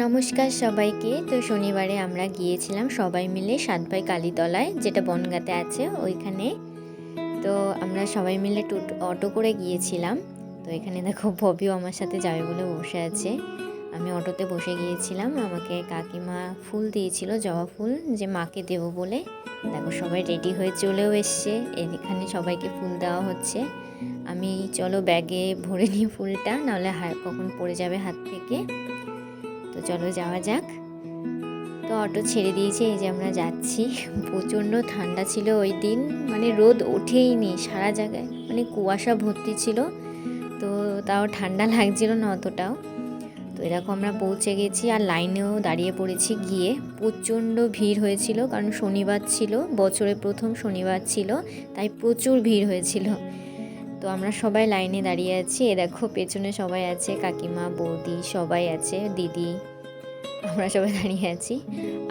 নমস্কার সবাইকে। তো শনিবারে আমরা গিয়েছিলাম সবাই মিলে সাতভাই কালীতলায়, যেটা বনগাঁতে আছে ওইখানে। তো আমরা সবাই মিলে অটো করে গিয়েছিলাম। তো এখানে দেখো ববিও আমার সাথে যাবে বলে বসে আছে। আমি অটোতে বসে গিয়েছিলাম। আমাকে কাকিমা ফুল দিয়েছিল, জবা ফুল, যে মাকে দেবো বলে। দেখো সবাই রেডি হয়ে চলেও এসছে, এখানে সবাইকে ফুল দেওয়া হচ্ছে। আমি চলো ব্যাগে ভরে নিই ফুলটা, নাহলে কখন পড়ে যাবে হাত থেকে। তো চলো যাওয়া যাক। তো অটো ছেড়ে দিয়েছে, এই যে আমরা যাচ্ছি। প্রচণ্ড ঠান্ডা ছিল ওই দিন, মানে রোদ ওঠেইনি, সারা জায়গায় মানে কুয়াশা ভর্তি ছিল। তো তাও ঠান্ডা লাগছিল না অতটাও। তো এরকম আমরা পৌঁছে গেছি, আর লাইনেও দাঁড়িয়ে পড়েছি গিয়ে। প্রচণ্ড ভিড় হয়েছিল, কারণ শনিবার ছিল, বছরের প্রথম শনিবার ছিল, তাই প্রচুর ভিড় হয়েছিল। তো আমরা সবাই লাইনে দাঁড়িয়ে আছি। এ দেখো পেছনে সবাই আছে, কাকিমা, বৌদি সবাই আছে, দিদি, আমরা সবাই দাঁড়িয়ে আছি।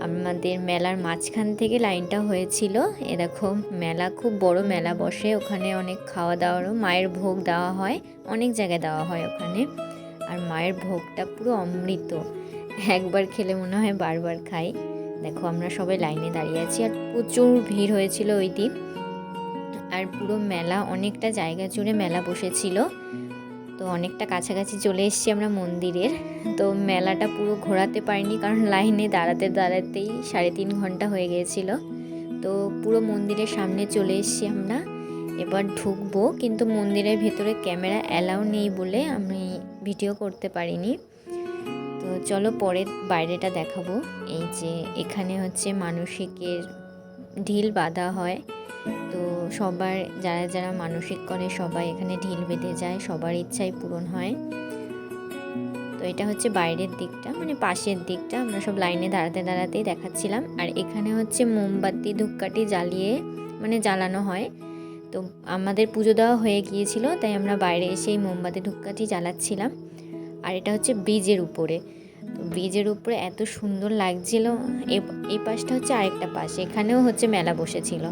আমাদের মেলার মাঝখান থেকে লাইনটা হয়েছিল। এ দেখো মেলা, খুব বড় মেলা বসে ওখানে, অনেক খাওয়া দাওয়ারও, মায়ের ভোগ দেওয়া হয়, অনেক জায়গায় দেওয়া হয় ওখানে। আর মায়ের ভোগটা পুরো অমৃত, একবার খেলে মনে হয় বারবার খাই। দেখো আমরা সবাই লাইনে দাঁড়িয়ে আছি, আর প্রচুর ভিড় হয়েছিল ওই দিন। আর পুরো মেলা, অনেকটা জায়গা জুড়ে মেলা বসেছিল। তো অনেকটা কাছাকাছি চলে এসেছি আমরা মন্দিরের। তো মেলাটা পুরো ঘোরাতে পারিনি, কারণ লাইনে দাঁড়াতে দাঁড়াতেই 3.5 ঘন্টা হয়ে গিয়েছিল। তো পুরো মন্দিরের সামনে চলে এসেছি আমরা, এবার ঢুকবো, কিন্তু মন্দিরের ভেতরে ক্যামেরা অ্যালাউ নেই বলে আমি ভিডিও করতে পারিনি। তো চলো পরে বাইরেটা দেখাবো। এই যে এখানে হচ্ছে মানসিকের ঢিল বাঁধা হয়। তো সবার যারা যারা মানসিক করে সবাই এখানে ঢিল বেঁধে যায়, সবার ইচ্ছাই পূরণ হয়। তো এটা হচ্ছে বাইরের দিকটা, মানে পাশের দিকটা, আমরা সব লাইনে দাঁড়াতে দাঁড়াতেই দেখাচ্ছিলাম। আর এখানে হচ্ছে মোমবাতি ধূপকাঠি জ্বালিয়ে, মানে জ্বালানো হয়। তো আমাদের পুজো দেওয়া হয়ে গিয়েছিল, তাই আমরা বাইরে এসেই মোমবাতি ধূপকাঠি জ্বালাচ্ছিলাম। আর এটা হচ্ছে ব্রিজের উপরে। তো ব্রিজের উপরে এত সুন্দর লাগছিল। এই পাশটা হচ্ছে আরেকটা পাশ, এখানেও হচ্ছে মেলা বসেছিল।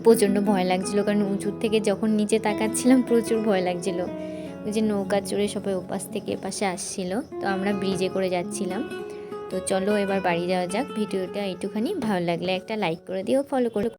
প্রচণ্ড ভয় লাগছিল, কারণ উঁচুর থেকে যখন নিচে তাকাচ্ছিলাম প্রচুর ভয় লাগছিল। ওই যে নৌকা চড়ে সবাই ওপাশ থেকে এপাশে আসছিল, তো আমরা ব্রিজে করে যাচ্ছিলাম। তো চলো এবার বাড়ি যাওয়া যাক। ভিডিওটা একটুখানি ভালো লাগলে একটা লাইক করে দিও, ফলো করে